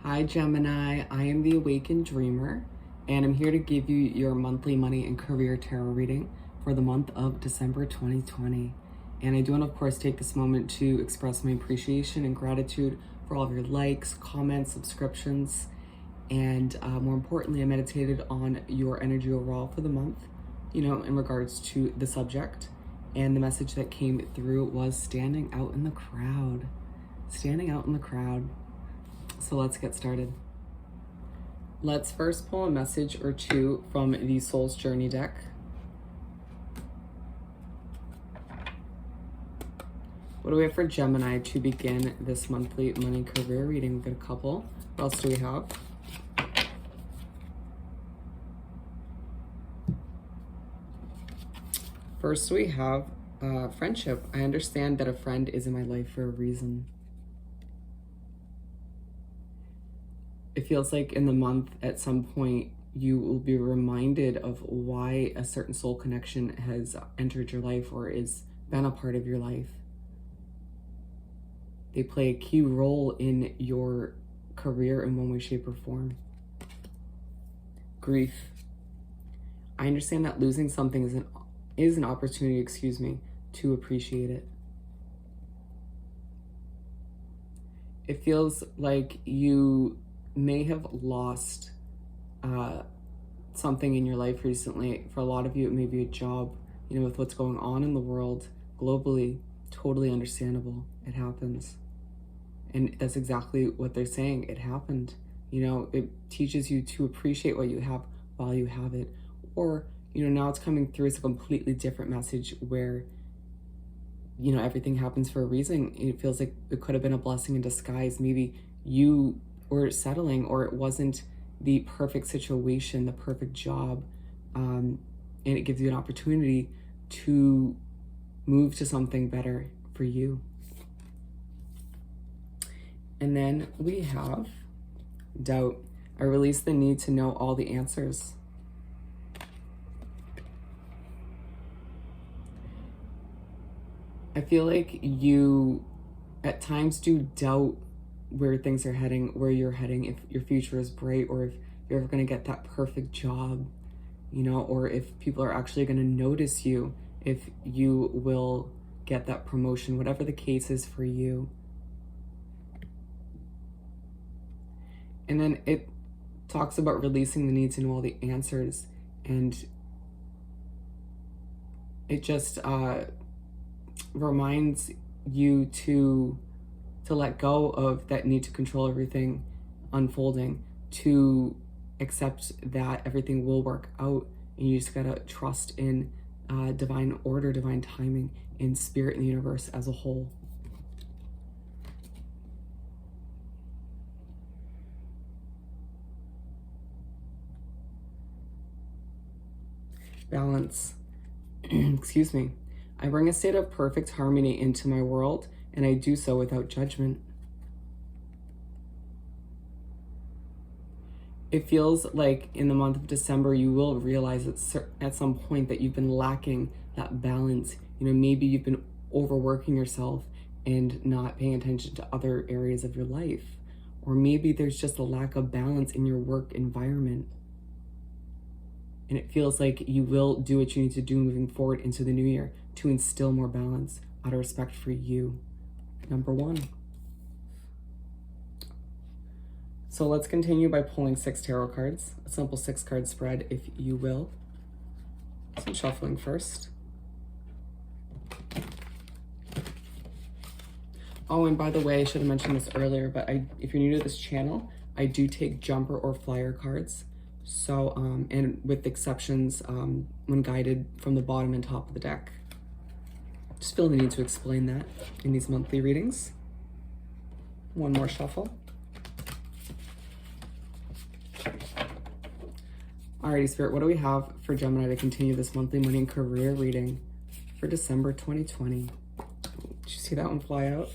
Hi Gemini, I am the Awakened Dreamer, and I'm here to give you your monthly money and career tarot reading for the month of December 2020. And I do want to, of course, take this moment to express my appreciation and gratitude for all of your likes, comments, subscriptions, and more importantly, I meditated on your energy overall for the month, in regards to the subject. And the message that came through was standing out in the crowd. Standing out in the crowd. So let's get started. Let's first pull a message or two from the Soul's Journey deck. What do we have for Gemini to begin this monthly money career reading? We've got a couple. What else do we have? First we have friendship. I understand that a friend is in my life for a reason. It feels like in the month at some point you will be reminded of why a certain soul connection has entered your life or is been a part of your life. They play a key role in your career in one way, shape, or form. Grief. I understand that losing something is an opportunity, to appreciate it. It feels like you may have lost something in your life recently. For a lot of you, it may be a job, with what's going on in the world globally. Totally understandable. It happens. And that's exactly what they're saying. It happened. It teaches you to appreciate what you have while you have it. Or, now it's coming through as a completely different message where, everything happens for a reason. It feels like it could have been a blessing in disguise. Maybe you were settling, or it wasn't the perfect situation, the perfect job. And it gives you an opportunity to move to something better for you. And then we have doubt. I release the need to know all the answers. I feel like you at times do doubt where things are heading, where you're heading, if your future is bright, or if you're ever going to get that perfect job, or if people are actually going to notice you, if you will get that promotion, whatever the case is for you. And then it talks about releasing the need to know all the answers, and it just reminds you to let go of that need to control everything unfolding, to accept that everything will work out, and you just gotta trust in divine order, divine timing, in spirit and the universe as a whole. Balance. Excuse me. I bring a state of perfect harmony into my world, and I do so without judgment. It feels like in the month of December, you will realize at some point that you've been lacking that balance. Maybe you've been overworking yourself and not paying attention to other areas of your life. Or maybe there's just a lack of balance in your work environment. And it feels like you will do what you need to do moving forward into the new year to instill more balance out of respect for you. Number one. So let's continue by pulling 6 tarot cards, a simple 6-card spread, if you will. Some shuffling first. Oh, and by the way, I should have mentioned this earlier, but if you're new to this channel, I do take jumper or flyer cards. So, and with exceptions when guided from the bottom and top of the deck. Just feel the need to explain that in these monthly readings. One more shuffle. Alrighty, Spirit, what do we have for Gemini to continue this monthly money and career reading for December 2020? Did you see that one fly out?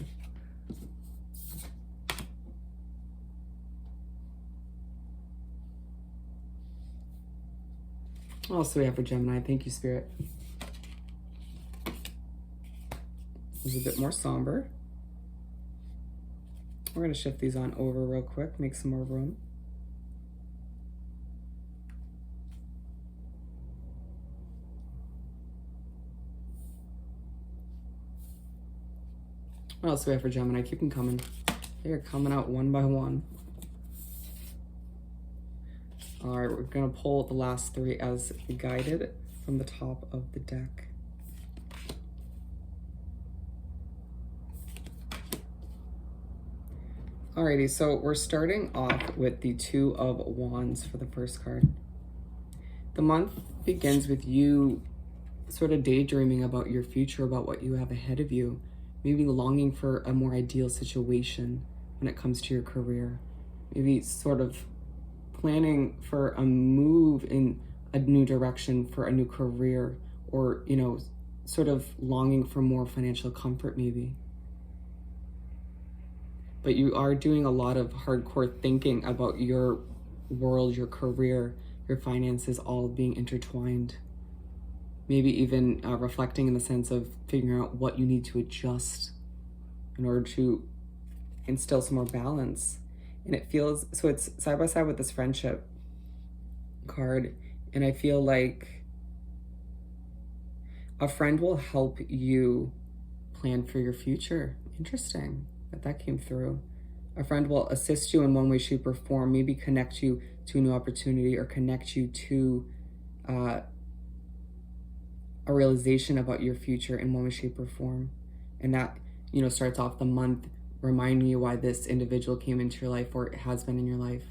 What else do we have for Gemini? Thank you, Spirit. It was a bit more somber. We're going to shift these on over real quick, make some more room. What else do we have for Gemini? Keep them coming. They're coming out one by one. All right, we're going to pull the last three as guided from the top of the deck. Alrighty, so we're starting off with the Two of Wands for the first card. The month begins with you sort of daydreaming about your future, about what you have ahead of you, maybe longing for a more ideal situation when it comes to your career, maybe sort of planning for a move in a new direction for a new career, or, you know, sort of longing for more financial comfort maybe. But you are doing a lot of hardcore thinking about your world, your career, your finances all being intertwined. Maybe even reflecting in the sense of figuring out what you need to adjust in order to instill some more balance. And it feels, so it's side by side with this friendship card. And I feel like a friend will help you plan for your future. Interesting that came through. A friend will assist you in one way, shape, or form, maybe connect you to a new opportunity or connect you to a realization about your future in one way, shape, or form. And that, you know, starts off the month reminding you why this individual came into your life or has been in your life.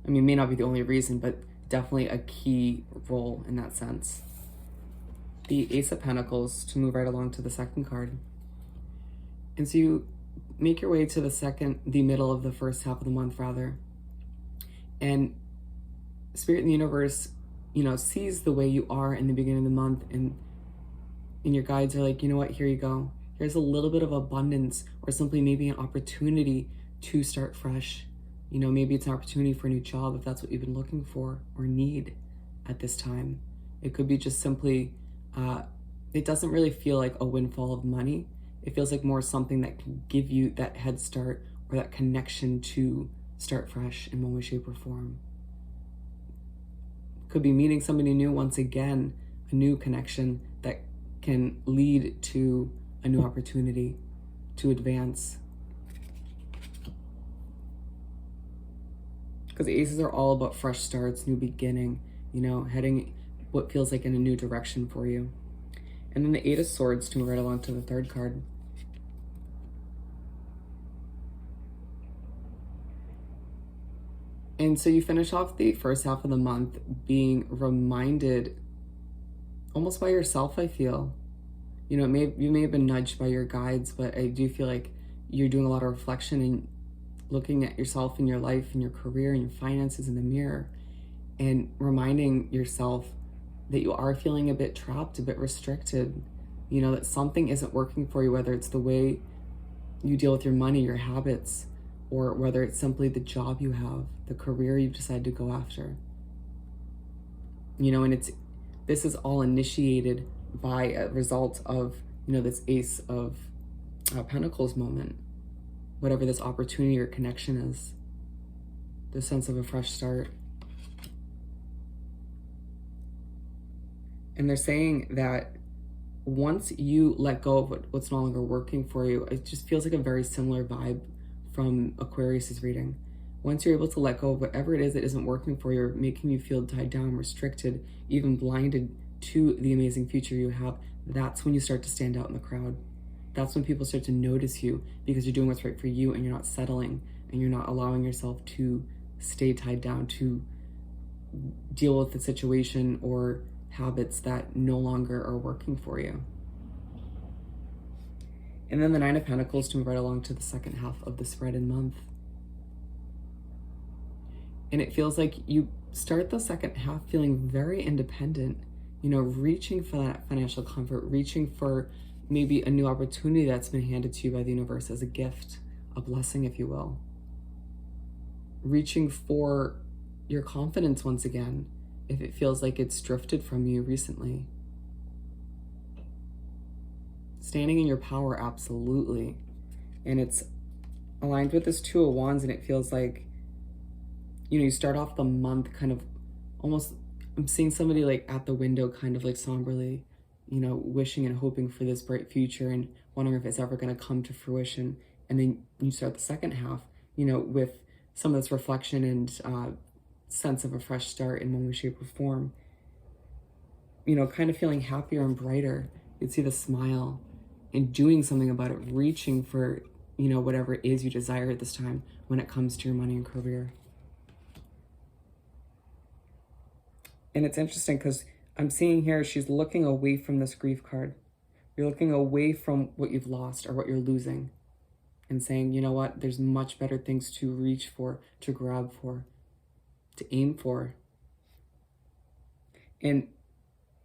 I mean, it may not be the only reason, but definitely a key role in that sense. The Ace of Pentacles, to move right along to the second card. And so you make your way to the middle of the first half of the month, rather. And Spirit in the universe, you know, sees the way you are in the beginning of the month, and your guides are like, you know what, here you go. Here's a little bit of abundance, or simply maybe an opportunity to start fresh. You know, maybe it's an opportunity for a new job if that's what you've been looking for or need at this time. It could be just simply, it doesn't really feel like a windfall of money. It feels like more something that can give you that head start or that connection to start fresh in one way, shape, or form. Could be meeting somebody new once again, a new connection that can lead to a new opportunity to advance. Because aces are all about fresh starts, new beginning, you know, heading what feels like in a new direction for you. And then the Eight of Swords, to move right along to the third card. And so you finish off the first half of the month being reminded almost by yourself, I feel. You know, you may have been nudged by your guides, but I do feel like you're doing a lot of reflection and looking at yourself and your life and your career and your finances in the mirror, and reminding yourself that you are feeling a bit trapped, a bit restricted, you know, that something isn't working for you, whether it's the way you deal with your money, your habits, or whether it's simply the job you have, the career you've decided to go after. You know, and this is all initiated by a result of, you know, this Ace of Pentacles moment, whatever this opportunity or connection is, the sense of a fresh start. And they're saying that once you let go of what's no longer working for you, it just feels like a very similar vibe from Aquarius's reading. Once you're able to let go of whatever it is that isn't working for you, or making you feel tied down, restricted, even blinded to the amazing future you have, that's when you start to stand out in the crowd. That's when people start to notice you, because you're doing what's right for you and you're not settling and you're not allowing yourself to stay tied down, to deal with the situation or habits that no longer are working for you. And then the Nine of Pentacles, to move right along to the second half of the spread and month. And it feels like you start the second half feeling very independent, you know, reaching for that financial comfort, reaching for maybe a new opportunity that's been handed to you by the universe as a gift, a blessing, if you will. Reaching for your confidence once again, if it feels like it's drifted from you recently. Standing in your power, absolutely. And it's aligned with this Two of Wands, and it feels like, you start off the month kind of almost, I'm seeing somebody like at the window kind of like somberly, wishing and hoping for this bright future and wondering if it's ever going to come to fruition. And then you start the second half, with some of this reflection and sense of a fresh start in one way, shape, or form. Kind of feeling happier and brighter. You'd see the smile and doing something about it, reaching for, whatever it is you desire at this time when it comes to your money and career. And it's interesting because I'm seeing here, she's looking away from this grief card. You're looking away from what you've lost or what you're losing and saying, you know what, there's much better things to reach for, to grab for, to aim for. And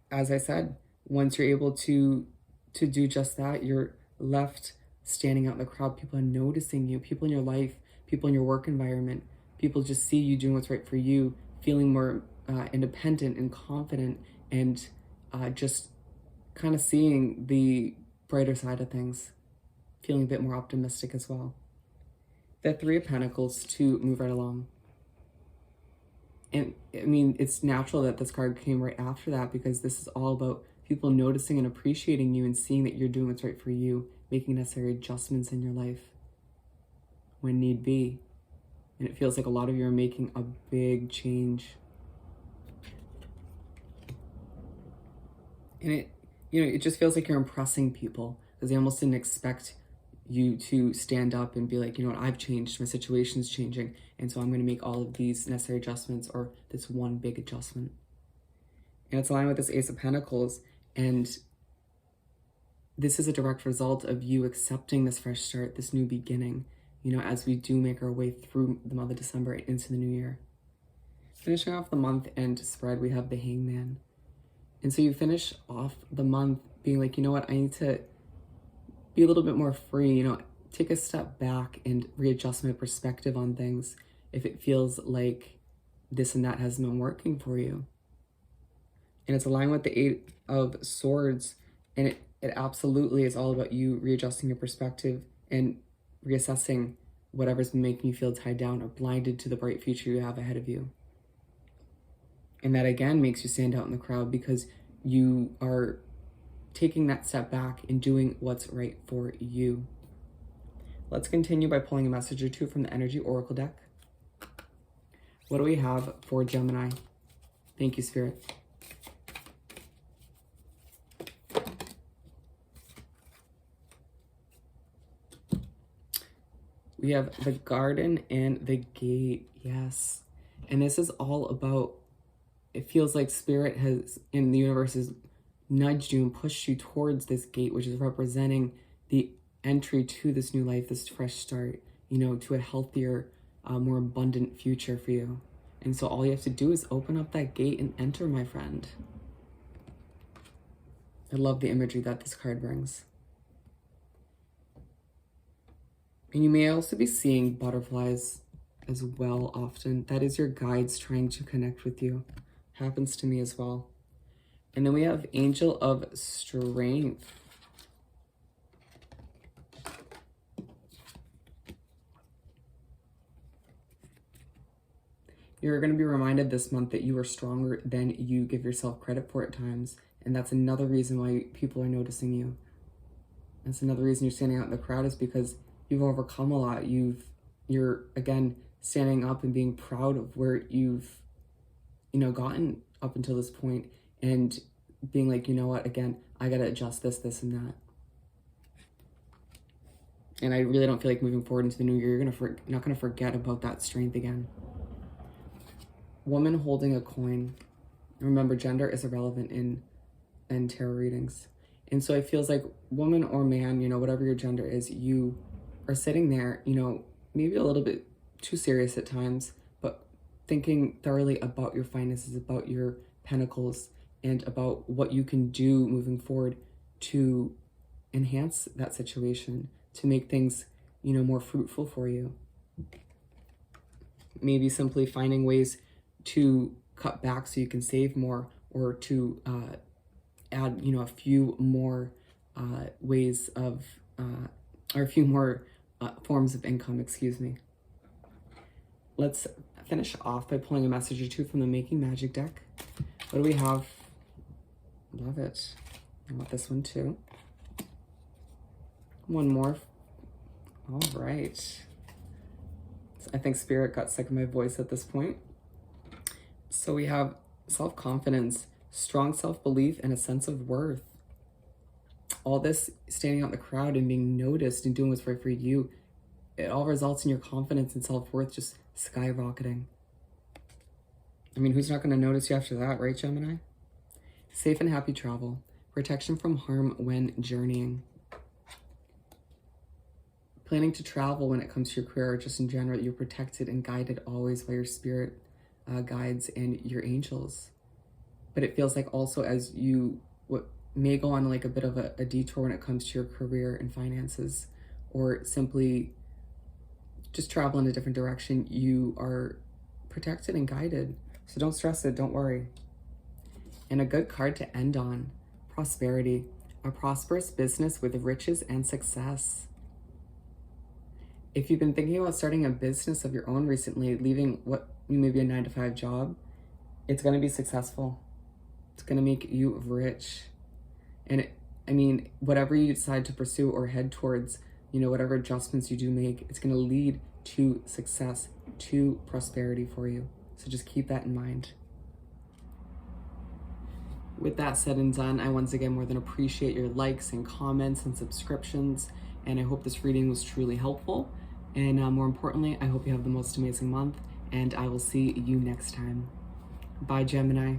as I said, once you're able to do just that, you're left standing out in the crowd. People are noticing you, people in your life, people in your work environment. People just see you doing what's right for you, feeling more independent and confident, and just kind of seeing the brighter side of things, feeling a bit more optimistic as well. The Three of Pentacles to move right along. And I mean, it's natural that this card came right after that, because this is all about people noticing and appreciating you and seeing that you're doing what's right for you, making necessary adjustments in your life when need be. And it feels like a lot of you are making a big change. And it just feels like you're impressing people, because they almost didn't expect you to stand up and be like, you know what, I've changed, my situation's changing, and so I'm going to make all of these necessary adjustments, or this one big adjustment. And it's aligned with this Ace of Pentacles, and this is a direct result of you accepting this fresh start, this new beginning, as we do make our way through the month of December into the new year. Finishing off the month end spread, we have the Hangman. And so you finish off the month being like, you know what, I need to be a little bit more free, take a step back and readjust my perspective on things if it feels like this and that hasn't been working for you. And it's aligned with the Eight of Swords, and it absolutely is all about you readjusting your perspective and reassessing whatever's been making you feel tied down or blinded to the bright future you have ahead of you. And that again makes you stand out in the crowd, because you are taking that step back and doing what's right for you. Let's continue by pulling a message or two from the Energy Oracle deck. What do we have for Gemini? Thank you, Spirit. We have the Garden and the Gate. Yes. And this is all about, it feels like Spirit has, in the universe, has nudged you and pushed you towards this gate, which is representing the entry to this new life, this fresh start, to a healthier, more abundant future for you. And so all you have to do is open up that gate and enter, my friend. I love the imagery that this card brings. And you may also be seeing butterflies as well often. That is your guides trying to connect with you. Happens to me as well. And then we have Angel of Strength. You're going to be reminded this month that you are stronger than you give yourself credit for at times. And that's another reason why people are noticing you. That's another reason you're standing out in the crowd, is because you've overcome a lot. You're again standing up and being proud of where you've gotten up until this point, and being like, you know what, again, I gotta adjust this, and that. And I really don't feel like moving forward into the new year, you're not gonna forget about that strength again. Woman holding a coin. Remember, gender is irrelevant in tarot readings. And so it feels like woman or man, whatever your gender is, you are sitting there, maybe a little bit too serious at times, but thinking thoroughly about your finances, about your pentacles, and about what you can do moving forward to enhance that situation, to make things, more fruitful for you. Maybe simply finding ways to cut back so you can save more, or to add, a few more ways of, or a few more forms of income, excuse me. Let's finish off by pulling a message or two from the Making Magic deck. What do we have? Love it. I want this one too. One more. All right. I think Spirit got sick of my voice at this point. So we have self-confidence, strong self-belief, and a sense of worth. All this standing out in the crowd and being noticed and doing what's right for you, it all results in your confidence and self-worth just skyrocketing. I mean, who's not going to notice you after that, right, Gemini? Safe and happy travel. Protection from harm when journeying. Planning to travel when it comes to your career, or just in general, you're protected and guided always by your spirit guides and your angels. But it feels like also as you may go on like a bit of a detour when it comes to your career and finances, or simply just travel in a different direction, you are protected and guided. So don't stress it, don't worry. And a good card to end on, prosperity, a prosperous business with riches and success. If you've been thinking about starting a business of your own recently, leaving what may be a 9-to-5 job, it's going to be successful. It's going to make you rich. And I mean, whatever you decide to pursue or head towards, you know, whatever adjustments you do make, it's going to lead to success, to prosperity for you. So just keep that in mind. With that said and done, I once again more than appreciate your likes and comments and subscriptions. And I hope this reading was truly helpful. And more importantly, I hope you have the most amazing month. And I will see you next time. Bye, Gemini.